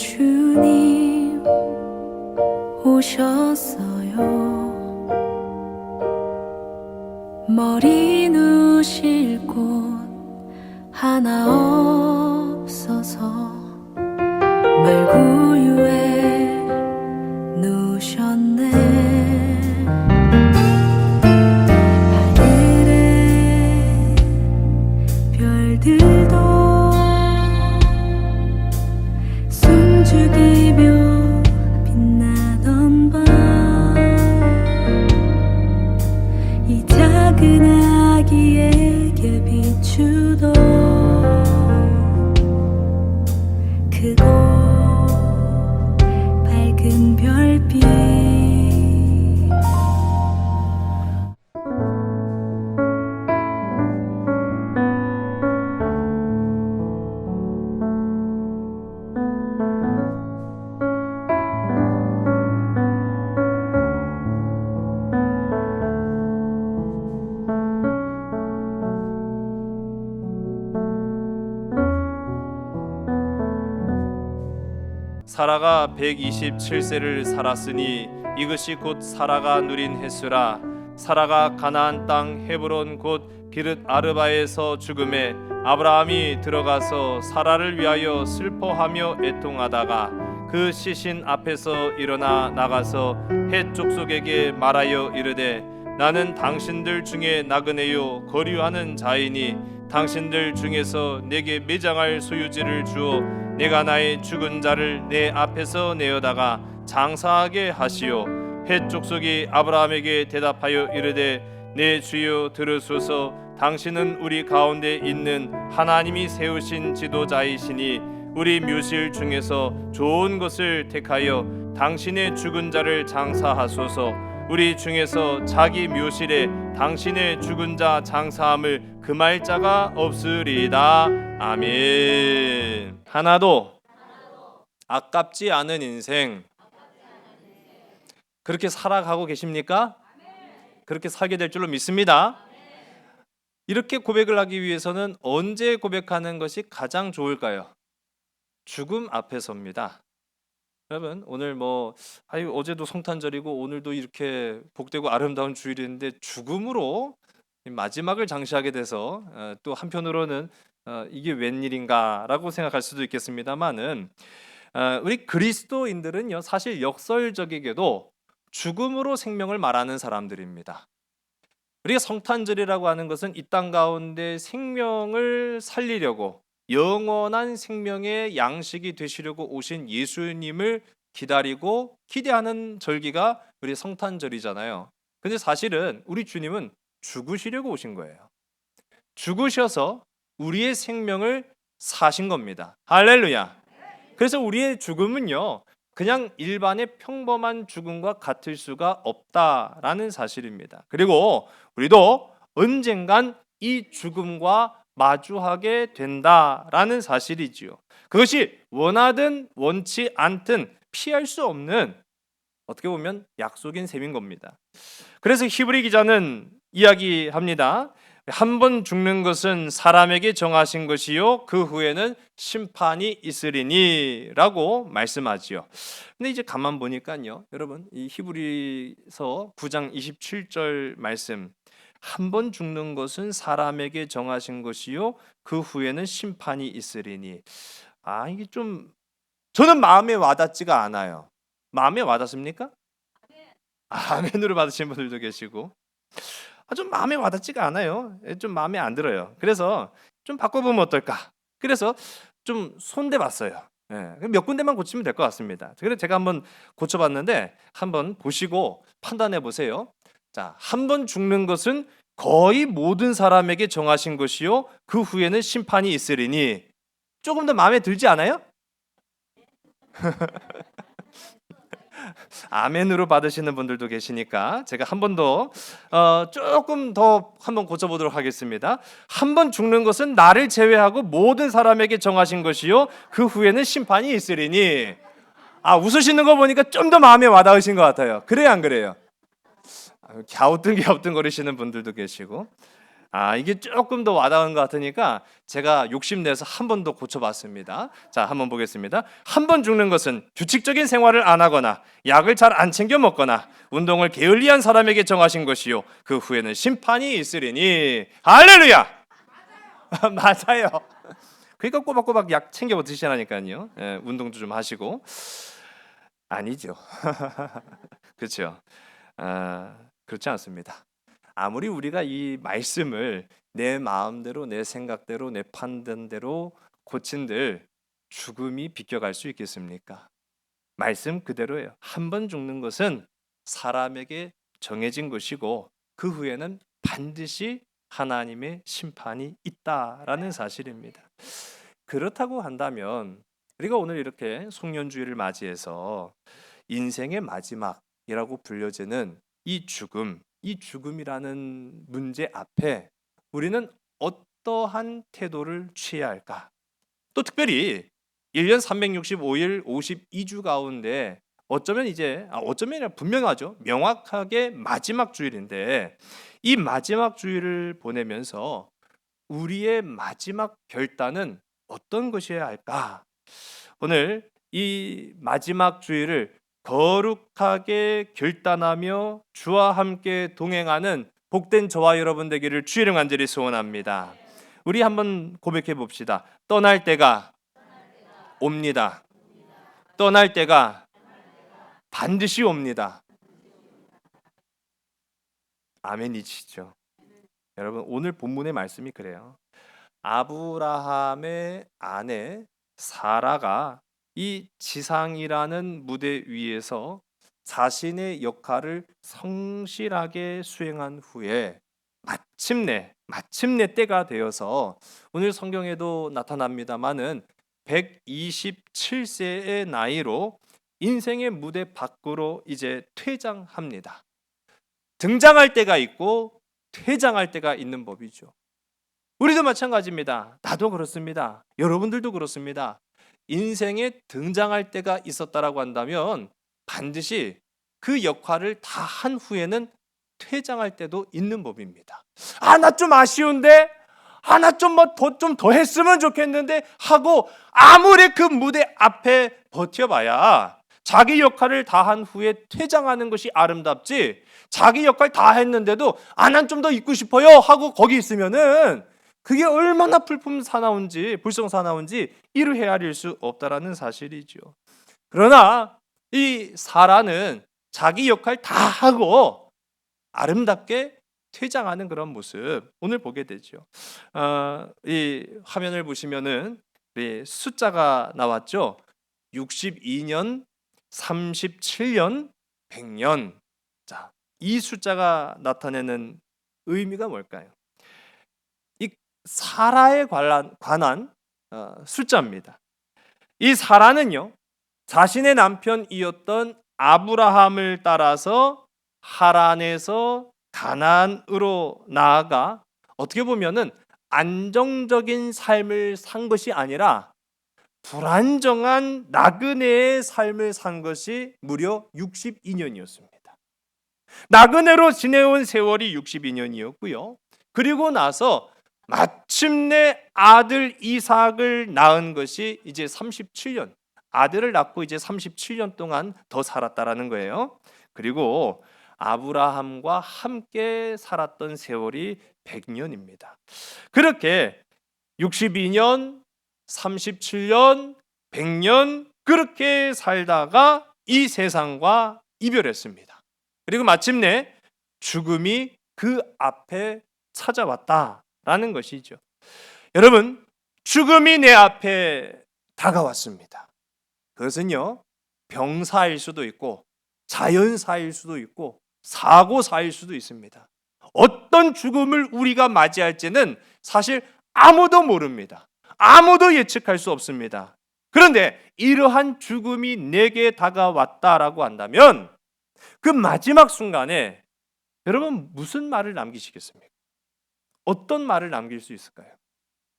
주님 오셨어요. 머리 누실 곳 하나 없어서 말구유에 누우셨네. 하늘의 별들도 숨죽이며 빛나던 밤, 이 작은 아기에게 비추던 크고 밝은 별빛. 사라가 127세를 살았으니 이것이 곧 사라가 누린 횟수라. 사라가 가나안 땅 헤브론 곧 기띒 아르바에서 죽음에 아브라함이 들어가서 사라를 위하여 슬퍼하며 애통하다가 그 시신 앞에서 일어나 나가서 헷 족속에게 말하여 이르되 나는 당신들 중에 나그네요 거류하는 자이니 당신들 중에서 내게 매장할 소유지를 주어 내가 나의 죽은 자를 내 앞에서 내어다가 장사하게 하시오. 헷 족속이 아브라함에게 대답하여 이르되 내 주여 들으소서. 당신은 우리 가운데 있는 하나님이 세우신 지도자이시니 우리 묘실 중에서 좋은 것을 택하여 당신의 죽은 자를 장사하소서. 우리 중에서 자기 묘실에 당신의 죽은 자 장사함을 금할 자가 없으리이다. 아멘. 하나도 아깝지 않은 인생 그렇게 살아가고 계십니까? 그렇게 살게 될 줄로 믿습니다. 이렇게 고백을 하기 위해서는 언제 고백하는 것이 가장 좋을까요? 죽음 앞에서입니다. 여러분 오늘 어제도 성탄절이고 오늘도 이렇게 복되고 아름다운 주일인데 죽음으로 마지막을 장시하게 돼서 또 한편으로는 이게 웬일인가라고 생각할 수도 있겠습니다만은 우리 그리스도인들은요 사실 역설적이게도 죽음으로 생명을 말하는 사람들입니다. 우리가 성탄절이라고 하는 것은 이 땅 가운데 생명을 살리려고 영원한 생명의 양식이 되시려고 오신 예수님을 기다리고 기대하는 절기가 우리 성탄절이잖아요. 근데 사실은 우리 주님은 죽으시려고 오신 거예요. 죽으셔서 우리의 생명을 사신 겁니다. 할렐루야. 그래서 우리의 죽음은요 그냥 일반의 평범한 죽음과 같을 수가 없다라는 사실입니다. 그리고 우리도 언젠간 이 죽음과 마주하게 된다라는 사실이지요. 그것이 원하든 원치 않든 피할 수 없는 어떻게 보면 약속인 셈인 겁니다. 그래서 히브리 기자는 이야기합니다. 한 번 죽는 것은 사람에게 정하신 것이요 그 후에는 심판이 있으리니 라고 말씀하지요. 근데 이제 가만 보니까요 여러분 이 히브리서 9장 27절 말씀 한 번 죽는 것은 사람에게 정하신 것이요 그 후에는 심판이 있으리니 이게 좀 저는 마음에 와닿지가 않아요. 마음에 와닿습니까? 아멘으로 받으신 분들도 계시고 좀 마음에 와닿지가 않아요. 좀 마음에 안 들어요. 그래서 좀 바꿔보면 어떨까? 그래서 좀 손대봤어요. 몇 군데만 고치면 될 것 같습니다. 그래서 제가 한번 고쳐봤는데 한번 보시고 판단해 보세요. 자, 한 번 죽는 것은 거의 모든 사람에게 정하신 것이요 그 후에는 심판이 있으리니 조금 더 마음에 들지 않아요? 아멘으로 받으시는 분들도 계시니까 제가 한 번 더 조금 더 한번 고쳐보도록 하겠습니다. 한 번 죽는 것은 나를 제외하고 모든 사람에게 정하신 것이요 그 후에는 심판이 있으리니. 웃으시는 거 보니까 좀 더 마음에 와닿으신 것 같아요. 그래요 안 그래요? 갸우뚱거리시는 분들도 계시고 이게 조금 더 와닿은 것 같으니까 제가 욕심내서 한 번 더 고쳐봤습니다. 자, 한번 보겠습니다. 한 번 죽는 것은 규칙적인 생활을 안 하거나 약을 잘 안 챙겨 먹거나 운동을 게을리한 사람에게 정하신 것이요 그 후에는 심판이 있으리니. 할렐루야. 맞아요. 그러니까 꼬박꼬박 약 챙겨 드시라니까요. 예, 운동도 좀 하시고. 아니죠. 그렇죠. 그렇지 않습니다. 아무리 우리가 이 말씀을 내 마음대로, 내 생각대로, 내 판단대로 고친들 죽음이 비껴갈 수 있겠습니까? 말씀 그대로예요. 한 번 죽는 것은 사람에게 정해진 것이고 그 후에는 반드시 하나님의 심판이 있다라는 사실입니다. 그렇다고 한다면 우리가 오늘 이렇게 송년주일을 맞이해서 인생의 마지막이라고 불려지는 이 죽음이라는 문제 앞에 우리는 어떠한 태도를 취해야 할까? 또 특별히 1년 365일 52주 가운데 어쩌면 어쩌면 분명하죠. 명확하게 마지막 주일인데 이 마지막 주일을 보내면서 우리의 마지막 결단은 어떤 것이어야 할까? 오늘 이 마지막 주일을 거룩하게 결단하며 주와 함께 동행하는 복된 저와 여러분 되기를 주의를 간절히 소원합니다. 우리 한번 고백해 봅시다. 떠날 때가 옵니다. 떠날 때가 반드시 옵니다. 아멘이시죠? 여러분 오늘 본문의 말씀이 그래요. 아브라함의 아내 사라가 이 지상이라는 무대 위에서 자신의 역할을 성실하게 수행한 후에 마침내 때가 되어서 오늘 성경에도 나타납니다마는 127세의 나이로 인생의 무대 밖으로 이제 퇴장합니다. 등장할 때가 있고 퇴장할 때가 있는 법이죠. 우리도 마찬가지입니다. 나도 그렇습니다. 여러분들도 그렇습니다. 인생에 등장할 때가 있었다라고 한다면 반드시 그 역할을 다 한 후에는 퇴장할 때도 있는 법입니다. 나 좀 아쉬운데, 나 좀 더 했으면 좋겠는데 하고 아무리 그 무대 앞에 버텨봐야 자기 역할을 다 한 후에 퇴장하는 것이 아름답지, 자기 역할 다 했는데도 난 좀 더 있고 싶어요 하고 거기 있으면은 그게 얼마나 불성사나운지 이루 헤아릴 수 없다라는 사실이죠. 그러나 이 사라는 자기 역할 다 하고 아름답게 퇴장하는 그런 모습 오늘 보게 되죠. 이 화면을 보시면은 숫자가 나왔죠. 62년, 37년, 100년. 자, 이 숫자가 나타내는 의미가 뭘까요? 이 사라에 관한 숫자입니다. 이 사라는요, 자신의 남편이었던 아브라함을 따라서 하란에서 가나안으로 나아가 어떻게 보면은 안정적인 삶을 산 것이 아니라 불안정한 나그네의 삶을 산 것이 무려 62년이었습니다. 나그네로 지내온 세월이 62년이었고요. 그리고 나서 마침내 아들 이삭을 낳은 것이 이제 37년. 아들을 낳고 이제 37년 동안 더 살았다라는 거예요. 그리고 아브라함과 함께 살았던 세월이 100년입니다. 그렇게 62년, 37년, 100년 그렇게 살다가 이 세상과 이별했습니다. 그리고 마침내 죽음이 그 앞에 찾아왔다라는 것이죠. 여러분, 죽음이 내 앞에 다가왔습니다. 그것은요, 병사일 수도 있고 자연사일 수도 있고 사고사일 수도 있습니다. 어떤 죽음을 우리가 맞이할지는 사실 아무도 모릅니다. 아무도 예측할 수 없습니다. 그런데 이러한 죽음이 내게 다가왔다라고 한다면 그 마지막 순간에 여러분 무슨 말을 남기시겠습니까? 어떤 말을 남길 수 있을까요?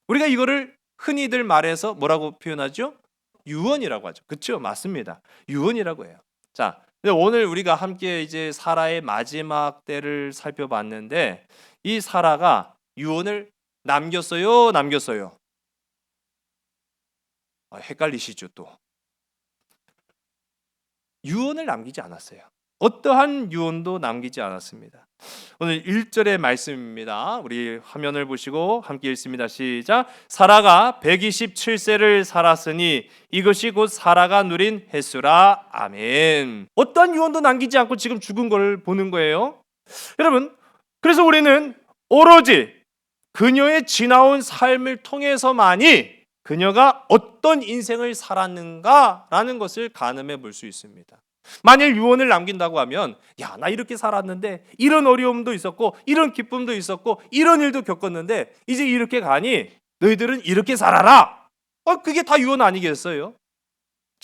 우리가 이거를 흔히들 말해서 뭐라고 표현하죠? 유언이라고 하죠. 그렇죠? 맞습니다. 유언이라고 해요. 자, 오늘 우리가 함께 이제 사라의 마지막 때를 살펴봤는데 이 사라가 유언을 남겼어요, 남겼어요? 헷갈리시죠 또. 유언을 남기지 않았어요. 어떠한 유언도 남기지 않았습니다. 오늘 1절의 말씀입니다. 우리 화면을 보시고 함께 읽습니다. 시작. 사라가 127세를 살았으니 이것이 곧 사라가 누린 횟수라. 아멘. 어떠한 유언도 남기지 않고 지금 죽은 걸 보는 거예요. 여러분, 그래서 우리는 오로지 그녀의 지나온 삶을 통해서만이 그녀가 어떤 인생을 살았는가라는 것을 가늠해 볼 수 있습니다. 만일 유언을 남긴다고 하면 야, 나 이렇게 살았는데 이런 어려움도 있었고 이런 기쁨도 있었고 이런 일도 겪었는데 이제 이렇게 가니 너희들은 이렇게 살아라. 그게 다 유언 아니겠어요?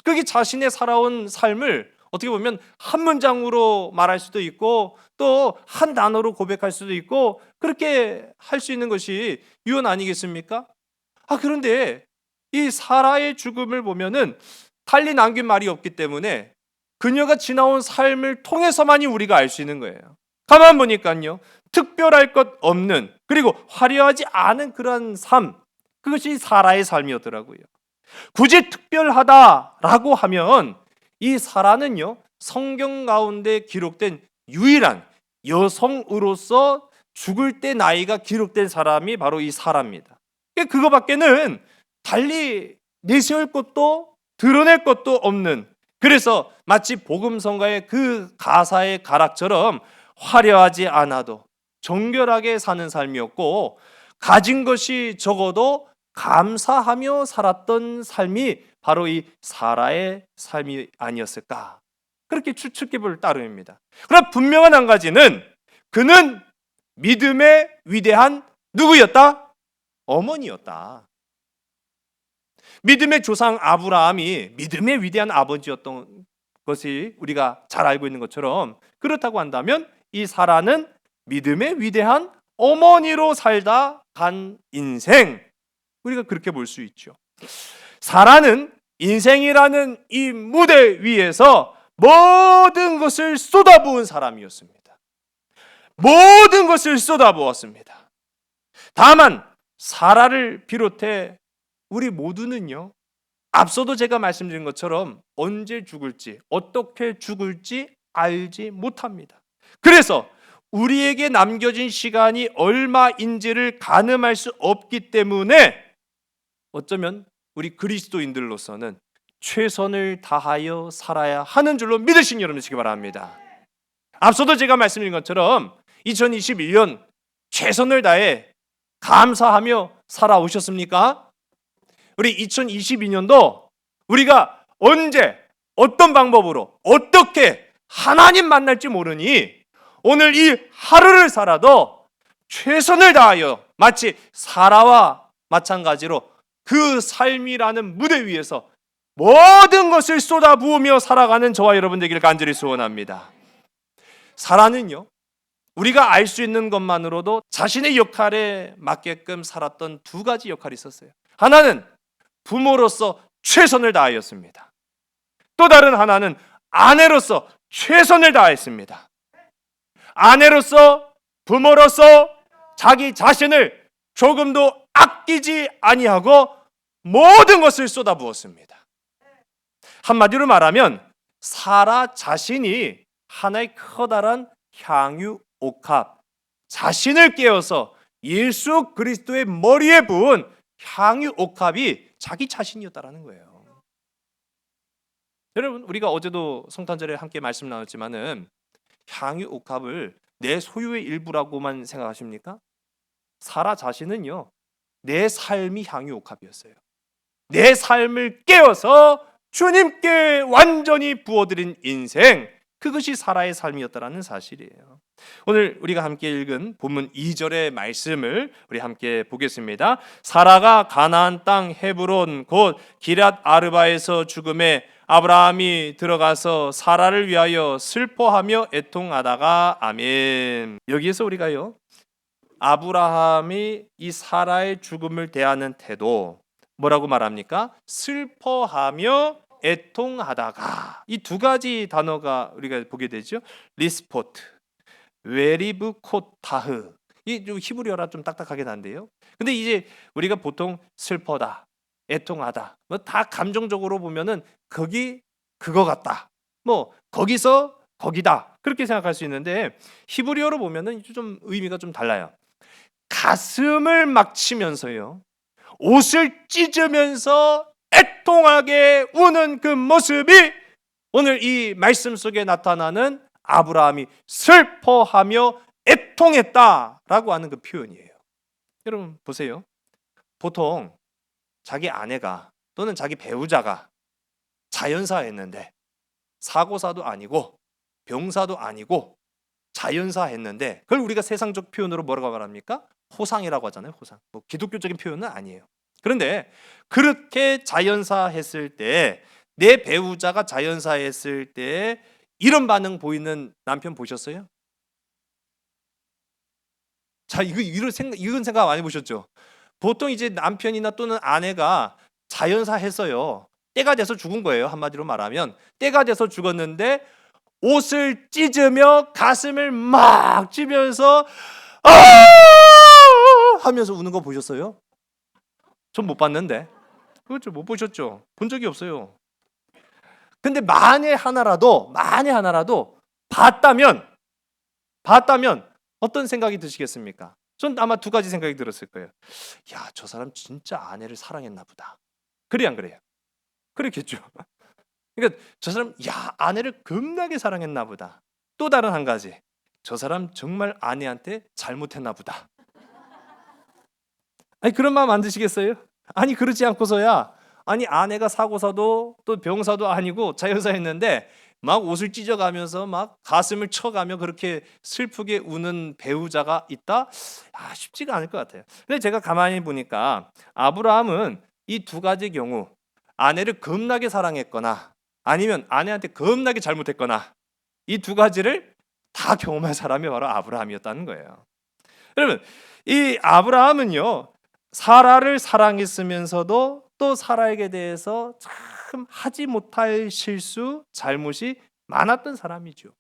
그게 자신의 살아온 삶을 어떻게 보면 한 문장으로 말할 수도 있고 또 한 단어로 고백할 수도 있고 그렇게 할 수 있는 것이 유언 아니겠습니까? 그런데 이 사라의 죽음을 보면은 달리 남긴 말이 없기 때문에 그녀가 지나온 삶을 통해서만이 우리가 알 수 있는 거예요. 가만 보니까요, 특별할 것 없는 그리고 화려하지 않은 그런 삶, 그것이 사라의 삶이었더라고요. 굳이 특별하다라고 하면 이 사라는요, 성경 가운데 기록된 유일한 여성으로서 죽을 때 나이가 기록된 사람이 바로 이 사라입니다. 그거밖에는 달리 내세울 것도 드러낼 것도 없는, 그래서 마치 복음성가의 그 가사의 가락처럼 화려하지 않아도 정결하게 사는 삶이었고 가진 것이 적어도 감사하며 살았던 삶이 바로 이 사라의 삶이 아니었을까, 그렇게 추측해 볼 따름입니다. 그러나 분명한 한 가지는 그는 믿음의 위대한 누구였다? 어머니였다. 믿음의 조상 아브라함이 믿음의 위대한 아버지였던 것이 우리가 잘 알고 있는 것처럼, 그렇다고 한다면 이 사라는 믿음의 위대한 어머니로 살다 간 인생, 우리가 그렇게 볼 수 있죠. 사라는 인생이라는 이 무대 위에서 모든 것을 쏟아부은 사람이었습니다. 모든 것을 쏟아부었습니다. 다만 사라를 비롯해 우리 모두는요, 앞서도 제가 말씀드린 것처럼 언제 죽을지, 어떻게 죽을지 알지 못합니다. 그래서 우리에게 남겨진 시간이 얼마인지를 가늠할 수 없기 때문에 어쩌면 우리 그리스도인들로서는 최선을 다하여 살아야 하는 줄로 믿으신 여러분 되시기 바랍니다. 앞서도 제가 말씀드린 것처럼 2021년 최선을 다해 감사하며 살아오셨습니까? 우리 2022년도 우리가 언제 어떤 방법으로 어떻게 하나님 만날지 모르니 오늘 이 하루를 살아도 최선을 다하여 마치 사라와 마찬가지로 그 삶이라는 무대 위에서 모든 것을 쏟아부으며 살아가는 저와 여러분 되기를 간절히 소원합니다. 사라는요, 우리가 알 수 있는 것만으로도 자신의 역할에 맞게끔 살았던 두 가지 역할이 있었어요. 하나는 부모로서 최선을 다하였습니다. 또 다른 하나는 아내로서 최선을 다했습니다. 아내로서, 부모로서 자기 자신을 조금도 아끼지 아니하고 모든 것을 쏟아부었습니다. 한마디로 말하면 사라 자신이 하나의 커다란 향유 옥합, 자신을 깨어서 예수 그리스도의 머리에 부은 향유 옥합이 자기 자신이었다라는 거예요. 여러분, 우리가 어제도 성탄절에 함께 말씀 나눴지만은 향유 옥합을 내 소유의 일부라고만 생각하십니까? 사라 자신은요, 내 삶이 향유 옥합이었어요. 내 삶을 깨어서 주님께 완전히 부어드린 인생, 그것이 사라의 삶이었다라는 사실이에요. 오늘 우리가 함께 읽은 본문 2절의 말씀을 우리 함께 보겠습니다. 사라가 가나안 땅 헤브론 곧 기럇 아르바에서 죽음에 아브라함이 들어가서 사라를 위하여 슬퍼하며 애통하다가. 아멘. 여기에서 우리가요, 아브라함이 이 사라의 죽음을 대하는 태도, 뭐라고 말합니까? 슬퍼하며 애통하다가. 이 두 가지 단어가 우리가 보게 되죠. 리스포트, 웨리브 코타흐. 이 좀 히브리어라 좀 딱딱하게 난데요. 근데 이제 우리가 보통 슬퍼다, 애통하다, 뭐 다 감정적으로 보면은 거기 그거 같다, 뭐 거기서 거기다 그렇게 생각할 수 있는데 히브리어로 보면은 좀 의미가 좀 달라요. 가슴을 막 치면서요, 옷을 찢으면서 애통하게 우는 그 모습이 오늘 이 말씀 속에 나타나는 아브라함이 슬퍼하며 애통했다라고 하는 그 표현이에요. 여러분 보세요. 보통 자기 아내가 또는 자기 배우자가 자연사했는데, 사고사도 아니고 병사도 아니고 자연사했는데, 그걸 우리가 세상적 표현으로 뭐라고 말합니까? 호상이라고 하잖아요. 호상. 뭐 기독교적인 표현은 아니에요. 그런데 그렇게 자연사했을 때, 내 배우자가 자연사했을 때 이런 반응 보이는 남편 보셨어요? 자, 이건 생각 많이 보셨죠? 보통 이제 남편이나 또는 아내가 자연사 했어요. 때가 돼서 죽은 거예요. 한마디로 말하면 때가 돼서 죽었는데 옷을 찢으며 가슴을 막 찌면서 아! 하면서 우는 거 보셨어요? 전 못 봤는데. 그렇죠. 못 보셨죠? 본 적이 없어요. 근데 만에 하나라도 봤다면 어떤 생각이 드시겠습니까? 전 아마 두 가지 생각이 들었을 거예요. 야, 저 사람 진짜 아내를 사랑했나 보다. 그래 안 그래요? 그렇겠죠. 그러니까 저 사람 아내를 겁나게 사랑했나 보다. 또 다른 한 가지. 저 사람 정말 아내한테 잘못했나 보다. 아니 그런 마음 안 드시겠어요? 아니 그러지 않고서야, 아니 아내가 사고사도 또 병사도 아니고 자연사했는데 막 옷을 찢어가면서 막 가슴을 쳐가며 그렇게 슬프게 우는 배우자가 있다? 쉽지가 않을 것 같아요. 근데 제가 가만히 보니까 아브라함은 이 두 가지 경우, 아내를 겁나게 사랑했거나 아니면 아내한테 겁나게 잘못했거나, 이 두 가지를 다 경험한 사람이 바로 아브라함이었다는 거예요. 여러분, 이 아브라함은요, 사라를 사랑했으면서도 또 사라에게 대해서 참 하지 못할 실수, 잘못이 많았던 사람이죠.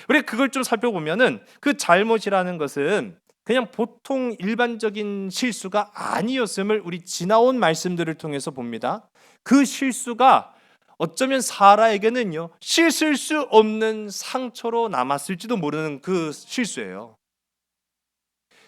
우리 그걸 좀 살펴보면은 그 잘못이라는 것은 그냥 보통 일반적인 실수가 아니었음을 우리 지나온 말씀들을 통해서 봅니다. 그 실수가 어쩌면 사라에게는요, 씻을 수 없는 상처로 남았을지도 모르는 그 실수예요.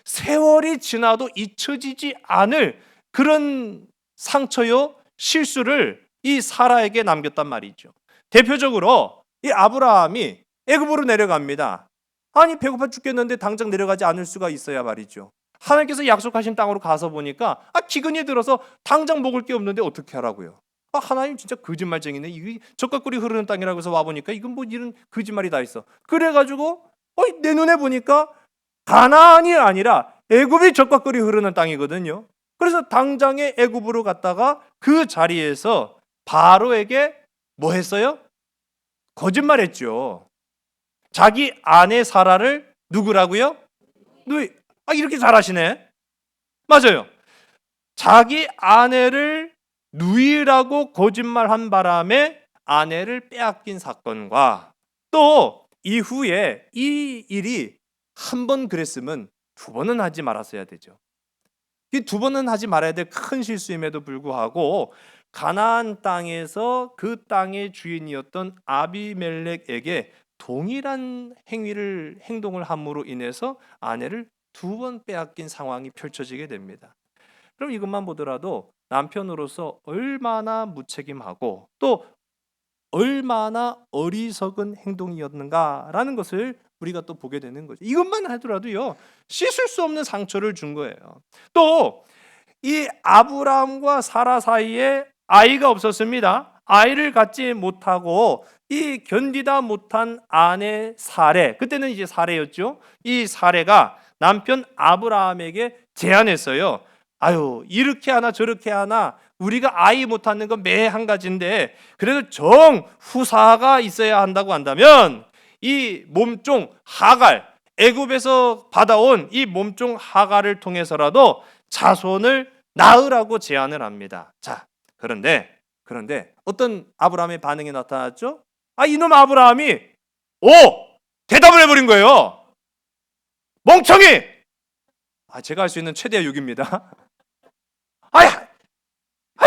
세월이 지나도 잊혀지지 않을 그런 상처요, 실수를 이 사라에게 남겼단 말이죠. 대표적으로 이 아브라함이 애굽으로 내려갑니다. 아니 배고파 죽겠는데 당장 내려가지 않을 수가 있어야 말이죠. 하나님께서 약속하신 땅으로 가서 보니까 기근이 들어서 당장 먹을 게 없는데 어떻게 하라고요? 하나님 진짜 거짓말쟁이네. 이게 젖과 꿀이 흐르는 땅이라고 해서 와보니까 이건 뭐 이런 거짓말이 다 있어. 그래가지고 내 눈에 보니까 가나안이 아니라 애굽이 젖과 꿀이 흐르는 땅이거든요. 그래서 당장에 애굽으로 갔다가 그 자리에서 바로에게 뭐 했어요? 거짓말했죠. 자기 아내 사라를 누구라고요? 이렇게 잘하시네. 맞아요. 자기 아내를 누이라고 거짓말한 바람에 아내를 빼앗긴 사건과, 또 이후에 이 일이 한 번 그랬으면 두 번은 하지 말았어야 되죠. 이 두 번은 하지 말아야 될 큰 실수임에도 불구하고 가나안 땅에서 그 땅의 주인이었던 아비멜렉에게 동일한 행동을 함으로 인해서 아내를 두 번 빼앗긴 상황이 펼쳐지게 됩니다. 그럼 이것만 보더라도 남편으로서 얼마나 무책임하고 또 얼마나 어리석은 행동이었는가라는 것을 우리가 또 보게 되는 거죠. 이것만 하더라도요, 씻을 수 없는 상처를 준 거예요. 또 이 아브라함과 사라 사이에 아이가 없었습니다. 아이를 갖지 못하고 이 견디다 못한 아내 사레, 그때는 이제 사레였죠. 이 사레가 남편 아브라함에게 제안했어요. 이렇게 하나 저렇게 하나 우리가 아이 못하는 건 매 한 가지인데 그래도 정후사가 있어야 한다고 한다면 이 몸종 하갈, 애굽에서 받아온 이 몸종 하갈을 통해서라도 자손을 낳으라고 제안을 합니다. 자, 그런데 어떤 아브라함의 반응이 나타났죠? 이놈 아브라함이 대답을 해버린 거예요. 멍청이! 제가 할 수 있는 최대의 욕입니다. 아야,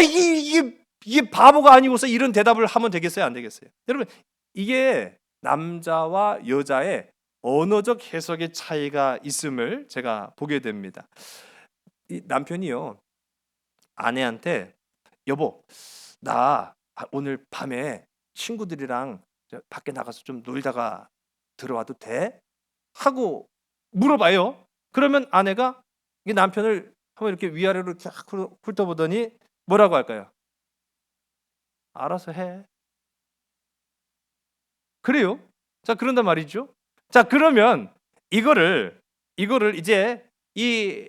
이게 바보가 아니고서 이런 대답을 하면 되겠어요, 안 되겠어요? 여러분, 이게 남자와 여자의 언어적 해석의 차이가 있음을 제가 보게 됩니다. 이 남편이요, 아내한테 여보, 나 오늘 밤에 친구들이랑 밖에 나가서 좀 놀다가 들어와도 돼? 하고 물어봐요. 그러면 아내가 이 남편을 한번 이렇게 위아래로 이렇게 훑어보더니 뭐라고 할까요? 알아서 해. 그래요. 자, 그런단 말이죠. 자, 그러면 이거를 이제 이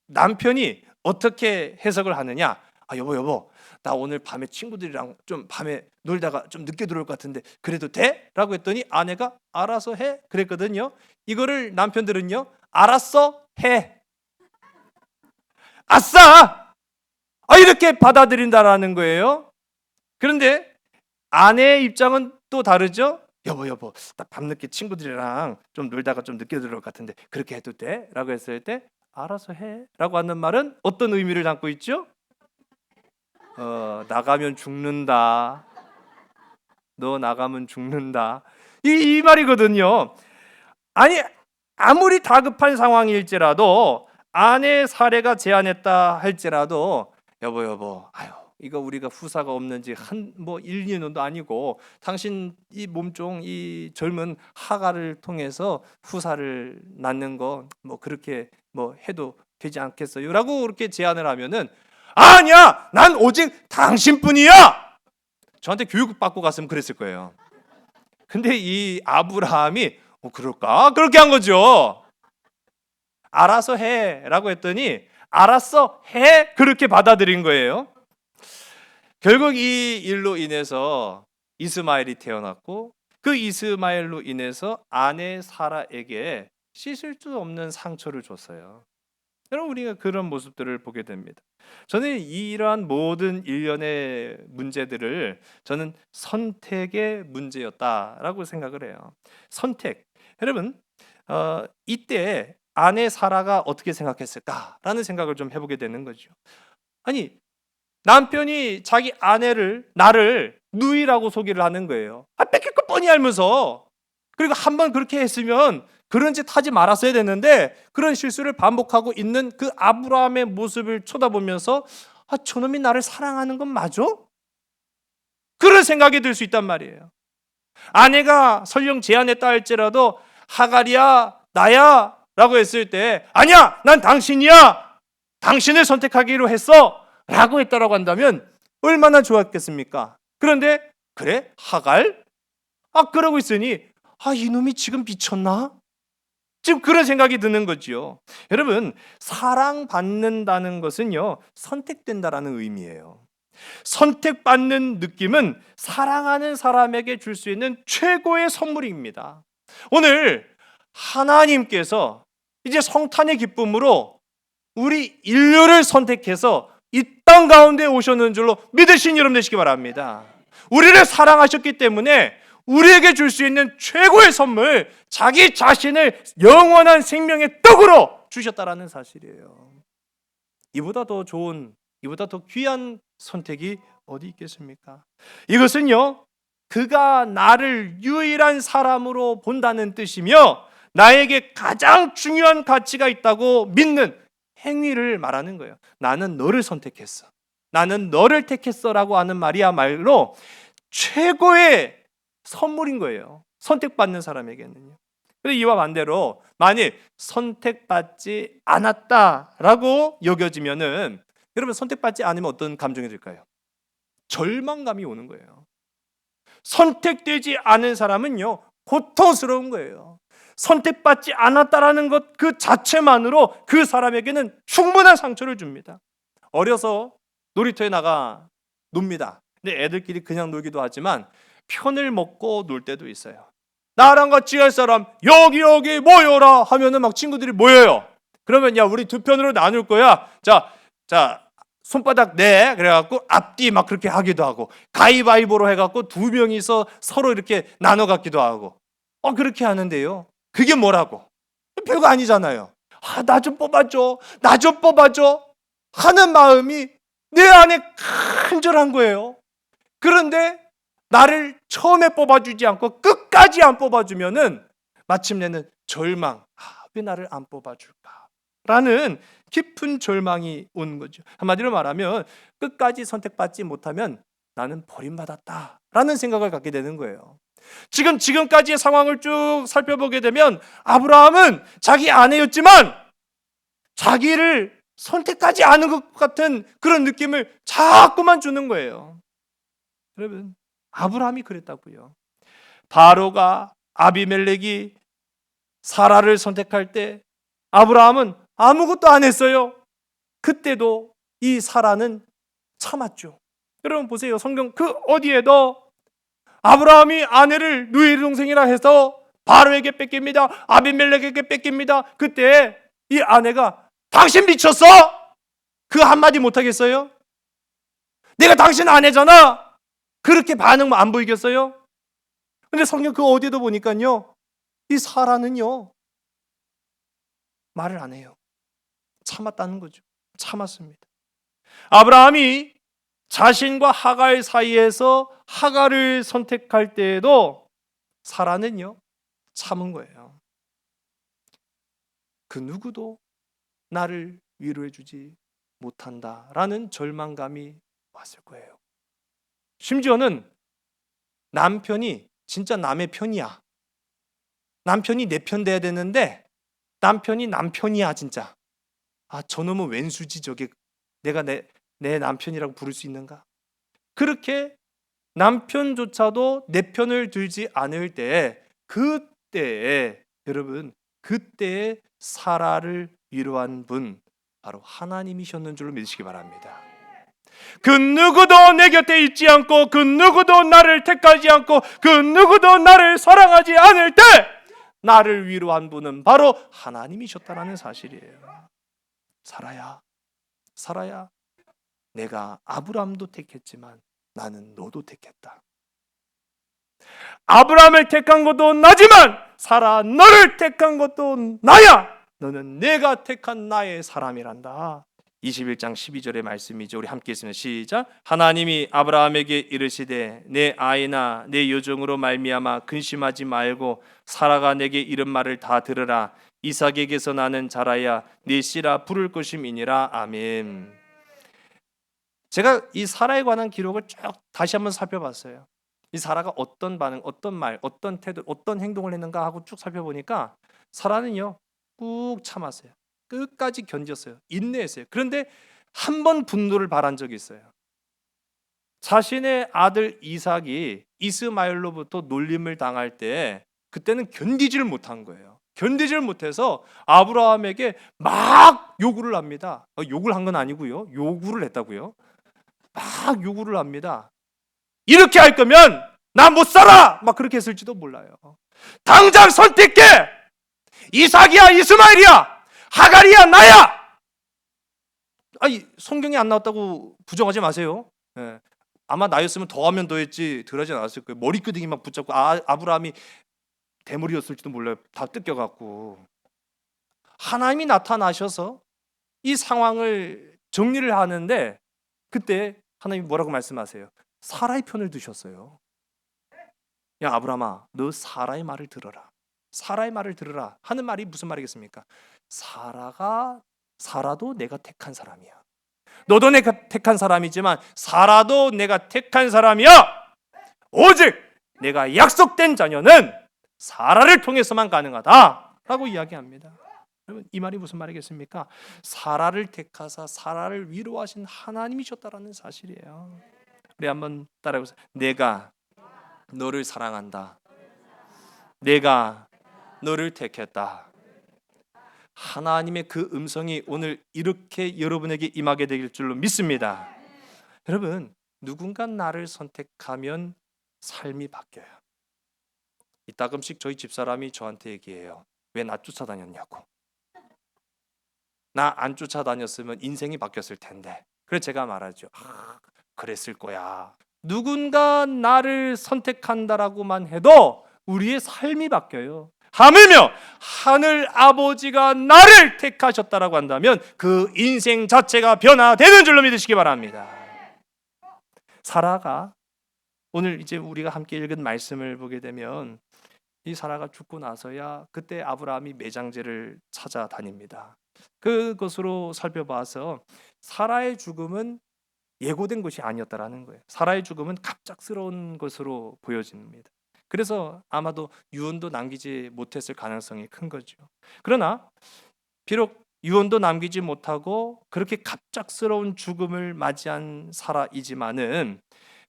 남편이 어떻게 해석을 하느냐? 여보, 나 오늘 밤에 친구들이랑 좀 밤에 놀다가 좀 늦게 들어올 것 같은데 그래도 돼? 라고 했더니 아내가 알아서 해. 그랬거든요. 이거를 남편들은요, 알았어, 해. 아싸! 이렇게 받아들인다라는 거예요. 그런데 아내의 입장은 또 다르죠. 여보, 나 밤늦게 친구들이랑 좀 놀다가 좀 늦게 들어올 것 같은데 그렇게 해도 돼? 라고 했을 때 알아서 해. 라고 하는 말은 어떤 의미를 담고 있죠? 나가면 죽는다. 너 나가면 죽는다. 이 말이거든요. 아니, 아무리 다급한 상황일지라도 아내의 사례가 제안했다 할지라도 여보, 이거 우리가 후사가 없는지 1, 2년도 아니고 당신 이 몸종 이 젊은 하가를 통해서 후사를 낳는 거 그렇게 해도 되지 않겠어요? 라고 그렇게 제안을 하면은 아니야! 난 오직 당신뿐이야! 저한테 교육받고 갔으면 그랬을 거예요. 근데 이 아브라함이 그럴까? 그렇게 한 거죠. 알아서 해 라고 했더니 알았어 해 그렇게 받아들인 거예요. 결국 이 일로 인해서 이스마엘이 태어났고 그 이스마엘로 인해서 아내 사라에게 씻을 수 없는 상처를 줬어요. 여러분, 우리가 그런 모습들을 보게 됩니다. 저는 이러한 모든 일련의 문제들을 저는 선택의 문제였다라고 생각을 해요. 선택. 여러분, 이때 아내 사라가 어떻게 생각했을까라는 생각을 좀 해보게 되는 거죠. 아니, 남편이 자기 나를 누이라고 소개를 하는 거예요. 뺏길 거 뻔히 알면서. 그리고 한번 그렇게 했으면 그런 짓 하지 말았어야 되는데 그런 실수를 반복하고 있는 그 아브라함의 모습을 쳐다보면서 저놈이 나를 사랑하는 건 맞아? 그런 생각이 들 수 있단 말이에요. 아내가 설령 제안했다 할지라도 하갈이야, 나야 라고 했을 때 아니야, 난 당신이야, 당신을 선택하기로 했어 라고 했다라고 한다면 얼마나 좋았겠습니까? 그런데 그래? 하갈? 그러고 있으니 이놈이 지금 미쳤나? 지금 그런 생각이 드는 거죠. 여러분, 사랑받는다는 것은요, 선택된다라는 의미예요. 선택받는 느낌은 사랑하는 사람에게 줄 수 있는 최고의 선물입니다. 오늘 하나님께서 이제 성탄의 기쁨으로 우리 인류를 선택해서 이 땅 가운데 오셨는 줄로 믿으신 여러분 되시기 바랍니다. 우리를 사랑하셨기 때문에 우리에게 줄 수 있는 최고의 선물, 자기 자신을 영원한 생명의 떡으로 주셨다라는 사실이에요. 이보다 더 좋은, 이보다 더 귀한 선택이 어디 있겠습니까? 이것은요, 그가 나를 유일한 사람으로 본다는 뜻이며 나에게 가장 중요한 가치가 있다고 믿는 행위를 말하는 거예요. 나는 너를 선택했어. 나는 너를 택했어 라고 하는 말이야말로 최고의 선물인 거예요. 선택받는 사람에게는요. 그런데 이와 반대로 만일 선택받지 않았다라고 여겨지면은 여러분, 선택받지 않으면 어떤 감정이 들까요? 절망감이 오는 거예요. 선택되지 않은 사람은요, 고통스러운 거예요. 선택받지 않았다라는 것 그 자체만으로 그 사람에게는 충분한 상처를 줍니다. 어려서 놀이터에 나가 놉니다. 근데 애들끼리 그냥 놀기도 하지만 편을 먹고 놀 때도 있어요. 나랑 같이 할 사람 여기 모여라 하면은 막 친구들이 모여요. 그러면 야, 우리 두 편으로 나눌 거야. 자 손바닥 내 그래갖고 앞뒤 막 그렇게 하기도 하고 가위바위보로 해갖고 두 명이서 서로 이렇게 나눠 갖기도 하고 그렇게 하는데요. 그게 뭐라고? 별거 아니잖아요. 나 좀 뽑아줘, 나 좀 뽑아줘 하는 마음이 내 안에 간절한 거예요. 그런데 나를 처음에 뽑아주지 않고 끝까지 안 뽑아주면은 마침내는 절망. 왜 나를 안 뽑아줄까? 라는 깊은 절망이 오는 거죠. 한마디로 말하면 끝까지 선택받지 못하면 나는 버림받았다 라는 생각을 갖게 되는 거예요. 지금까지의 상황을 쭉 살펴보게 되면 아브라함은 자기 아내였지만 자기를 선택하지 않은 것 같은 그런 느낌을 자꾸만 주는 거예요. 여러분, 아브라함이 그랬다고요. 바로가 아비멜렉이 사라를 선택할 때 아브라함은 아무것도 안 했어요. 그때도 이 사라는 참았죠. 여러분 보세요. 성경 그 어디에도 아브라함이 아내를 누이 동생이라 해서 바로에게 뺏깁니다. 아비멜렉에게 뺏깁니다. 그때 이 아내가 당신 미쳤어? 그 한마디 못하겠어요? 내가 당신 아내잖아. 그렇게 반응 안 보이겠어요? 근데 성경 그 어디에도 보니까요, 이 사라는요 말을 안 해요. 참았다는 거죠. 참았습니다. 아브라함이 자신과 하갈 사이에서 하갈을 선택할 때에도 사라는요 참은 거예요. 그 누구도 나를 위로해 주지 못한다라는 절망감이 왔을 거예요. 심지어는 남편이 진짜 남의 편이야. 남편이 내 편 돼야 되는데 남편이 남편이야 진짜. 저놈은 웬수지 저게. 내가 내 남편이라고 부를 수 있는가? 그렇게 남편조차도 내 편을 들지 않을 때 그때에 여러분 그때에 사라를 위로한 분 바로 하나님이셨는 줄로 믿으시기 바랍니다. 그 누구도 내 곁에 있지 않고 그 누구도 나를 택하지 않고 그 누구도 나를 사랑하지 않을 때 나를 위로한 분은 바로 하나님이셨다라는 사실이에요. 사라야 내가 아브라함도 택했지만 나는 너도 택했다. 아브라함을 택한 것도 나지만 사라 너를 택한 것도 나야. 너는 내가 택한 나의 사람이란다. 21장 12절의 말씀이죠. 우리 함께 있으면 시작. 하나님이 아브라함에게 이르시되 내 아이나 내 여종으로 말미암아 근심하지 말고 사라가 내게 이른 말을 다 들으라. 이삭에게서 나는 자라야 네 씨라 부를 것임이니라. 아멘. 제가 이 사라에 관한 기록을 쭉 다시 한번 살펴봤어요. 이 사라가 어떤 반응, 어떤 말, 어떤 태도, 어떤 행동을 했는가 하고 쭉 살펴보니까 사라는요 꾹 참았어요. 끝까지 견뎠어요. 인내했어요. 그런데 한 번 분노를 발한 적이 있어요. 자신의 아들 이삭이 이스마엘로부터 놀림을 당할 때 그때는 견디지를 못한 거예요. 견디지를 못해서 아브라함에게 막 요구를 합니다. 요구를 한 건 아니고요. 요구를 했다고요. 막 요구를 합니다. 이렇게 할 거면 나 못 살아! 막 그렇게 했을지도 몰라요. 당장 선택해! 이삭이야 이스마엘이야 하갈이야 나야! 성경에 안 나왔다고 부정하지 마세요. 아마 나였으면 더하면 더했지 덜하진 않았을 거예요. 머리끄댕이 막 붙잡고 아브라함이 대머리였을지도 몰라요. 다 뜯겨갖고. 하나님이 나타나셔서 이 상황을 정리를 하는데 그때 하나님이 뭐라고 말씀하세요? 사라의 편을 드셨어요. 야 아브라함아 너 사라의 말을 들어라. 사라의 말을 들으라 하는 말이 무슨 말이겠습니까? 사라도 내가 택한 사람이야. 너도 내가 택한 사람이지만 사라도 내가 택한 사람이야. 오직 내가 약속된 자녀는 사라를 통해서만 가능하다라고 이야기합니다. 여러분 이 말이 무슨 말이겠습니까? 사라를 택하사 사라를 위로하신 하나님이셨다라는 사실이에요. 우리 한번 따라해보세요. 내가 너를 사랑한다. 내가 너를 택했다. 하나님의 그 음성이 오늘 이렇게 여러분에게 임하게 될 줄로 믿습니다. 여러분 누군가 나를 선택하면 삶이 바뀌어요. 이따금씩 저희 집사람이 저한테 얘기해요. 왜 나 쫓아다녔냐고. 나 안 쫓아다녔으면 인생이 바뀌었을 텐데. 그래서 제가 말하죠. 그랬을 거야. 누군가 나를 선택한다라고만 해도 우리의 삶이 바뀌어요. 하물며 하늘 아버지가 나를 택하셨다라고 한다면 그 인생 자체가 변화되는 줄로 믿으시기 바랍니다. 사라가 오늘 이제 우리가 함께 읽은 말씀을 보게 되면 이 사라가 죽고 나서야 그때 아브라함이 매장제를 찾아다닙니다. 그것으로 살펴봐서 사라의 죽음은 예고된 것이 아니었다라는 거예요. 사라의 죽음은 갑작스러운 것으로 보여집니다. 그래서 아마도 유언도 남기지 못했을 가능성이 큰 거죠. 그러나 비록 유언도 남기지 못하고 그렇게 갑작스러운 죽음을 맞이한 사라이지만은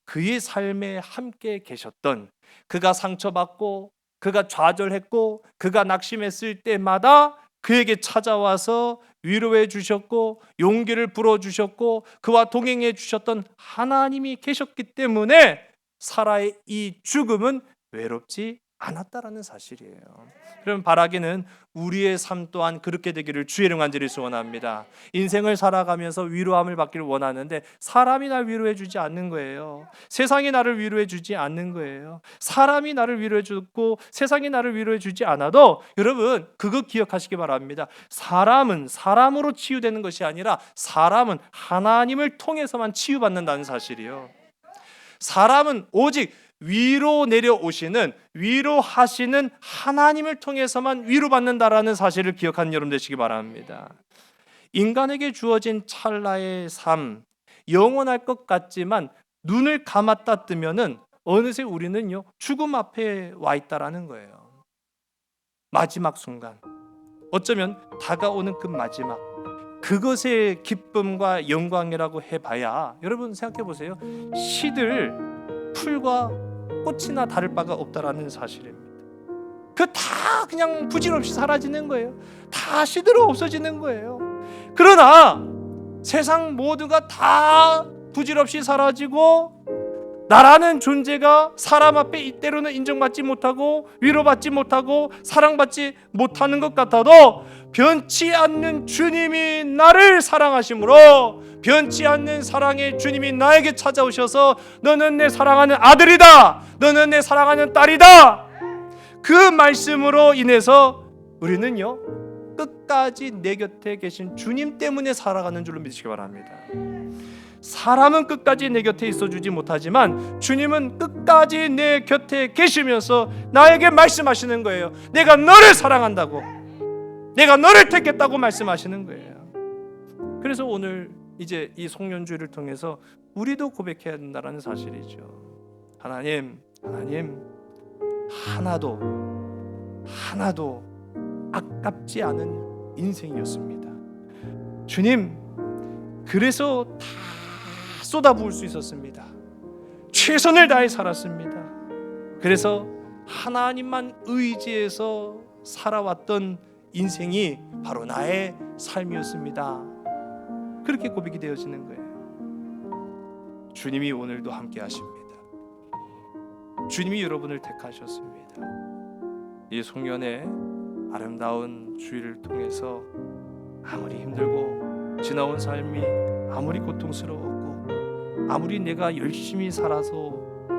그의 삶에 함께 계셨던, 그가 상처받고 그가 좌절했고 그가 낙심했을 때마다 그에게 찾아와서 위로해 주셨고 용기를 불어주셨고 그와 동행해 주셨던 하나님이 계셨기 때문에 사라의 이 죽음은 외롭지 않았다라는 사실이에요. 그럼 바라기는 우리의 삶 또한 그렇게 되기를 주의 이름 간절히 소원합니다. 인생을 살아가면서 위로함을 받기를 원하는데 사람이 날 위로해 주지 않는 거예요. 세상이 나를 위로해 주지 않는 거예요. 사람이 나를 위로해 주고 세상이 나를 위로해 주지 않아도 여러분 그거 기억하시기 바랍니다. 사람은 사람으로 치유되는 것이 아니라 사람은 하나님을 통해서만 치유받는다는 사실이요. 사람은 오직 위로 내려오시는, 위로하시는 하나님을 통해서만 위로받는다라는 사실을 기억하는 여러분 되시기 바랍니다. 인간에게 주어진 찰나의 삶, 영원할 것 같지만 눈을 감았다 뜨면은 어느새 우리는요 죽음 앞에 와 있다라는 거예요. 마지막 순간, 어쩌면 다가오는 그 마지막, 그것의 기쁨과 영광이라고 해봐야 여러분 생각해 보세요. 시들 풀과 꽃이나 다를 바가 없다라는 사실입니다. 그 다 그냥 부질없이 사라지는 거예요. 다 시들어 없어지는 거예요. 그러나 세상 모두가 다 부질없이 사라지고 나라는 존재가 사람 앞에 이때로는 인정받지 못하고 위로받지 못하고 사랑받지 못하는 것 같아도 변치 않는 주님이 나를 사랑하심으로 변치 않는 사랑의 주님이 나에게 찾아오셔서 너는 내 사랑하는 아들이다, 너는 내 사랑하는 딸이다, 그 말씀으로 인해서 우리는요 끝까지 내 곁에 계신 주님 때문에 살아가는 줄로 믿으시기 바랍니다. 사람은 끝까지 내 곁에 있어주지 못하지만 주님은 끝까지 내 곁에 계시면서 나에게 말씀하시는 거예요. 내가 너를 사랑한다고, 내가 너를 택했다고 말씀하시는 거예요. 그래서 오늘 이제 이 송년주의를 통해서 우리도 고백해야 된다는 사실이죠. 하나님 하나도 아깝지 않은 인생이었습니다. 주님, 그래서 다 쏟아부을 수 있었습니다. 최선을 다해 살았습니다. 그래서 하나님만 의지해서 살아왔던 인생이 바로 나의 삶이었습니다. 그렇게 고백이 되어지는 거예요. 주님이 오늘도 함께 하십니다. 주님이 여러분을 택하셨습니다. 이 송년의 아름다운 주일을 통해서 아무리 힘들고 지나온 삶이 아무리 고통스러웠고 아무리 내가 열심히 살아서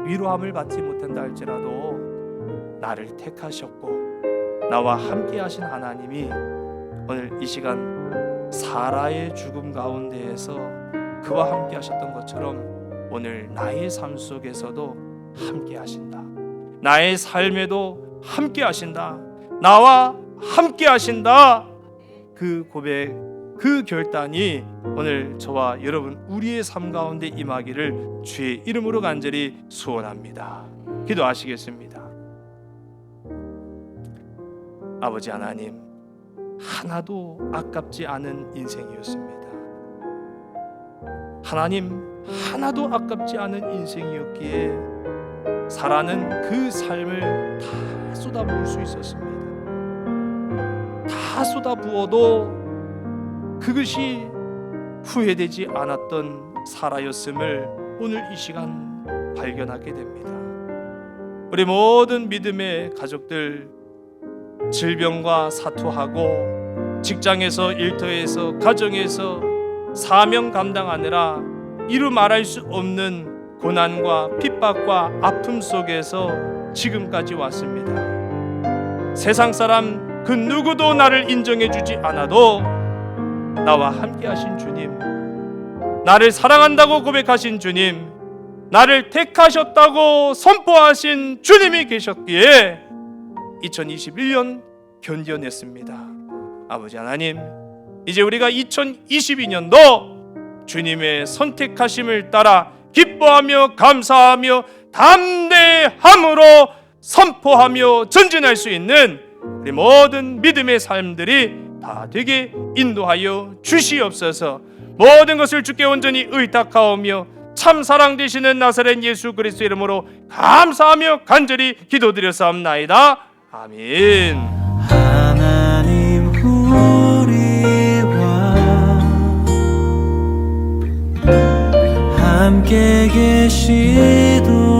위로함을 받지 못한다 할지라도 나를 택하셨고 나와 함께 하신 하나님이 오늘 이 시간 사라의 죽음 가운데에서 그와 함께 하셨던 것처럼 오늘 나의 삶 속에서도 함께 하신다. 나의 삶에도 함께 하신다. 나와 함께 하신다. 그 고백, 그 결단이 오늘 저와 여러분 우리의 삶 가운데 임하기를 주의 이름으로 간절히 소원합니다. 기도하시겠습니다. 아버지 하나님, 하나도 아깝지 않은 인생이었습니다. 하나님, 하나도 아깝지 않은 인생이었기에 사라는 그 삶을 다 쏟아부을 수 있었습니다. 다 쏟아부어도 그것이 후회되지 않았던 사라였음을 오늘 이 시간 발견하게 됩니다. 우리 모든 믿음의 가족들, 질병과 사투하고 직장에서, 일터에서, 가정에서 사명 감당하느라 이루 말할 수 없는 고난과 핍박과 아픔 속에서 지금까지 왔습니다. 세상 사람 그 누구도 나를 인정해 주지 않아도 나와 함께 하신 주님, 나를 사랑한다고 고백하신 주님, 나를 택하셨다고 선포하신 주님이 계셨기에 2021년 견뎌냈습니다. 아버지 하나님, 이제 우리가 2022년도 주님의 선택하심을 따라 기뻐하며 감사하며 담대함으로 선포하며 전진할 수 있는 우리 모든 믿음의 삶들이 다 되게 인도하여 주시옵소서. 모든 것을 주께 온전히 의탁하오며 참 사랑 되시는 나사렛 예수 그리스도 이름으로 감사하며 간절히 기도드렸사옵나이다. 아멘. 하나님 우리와 함께 계시도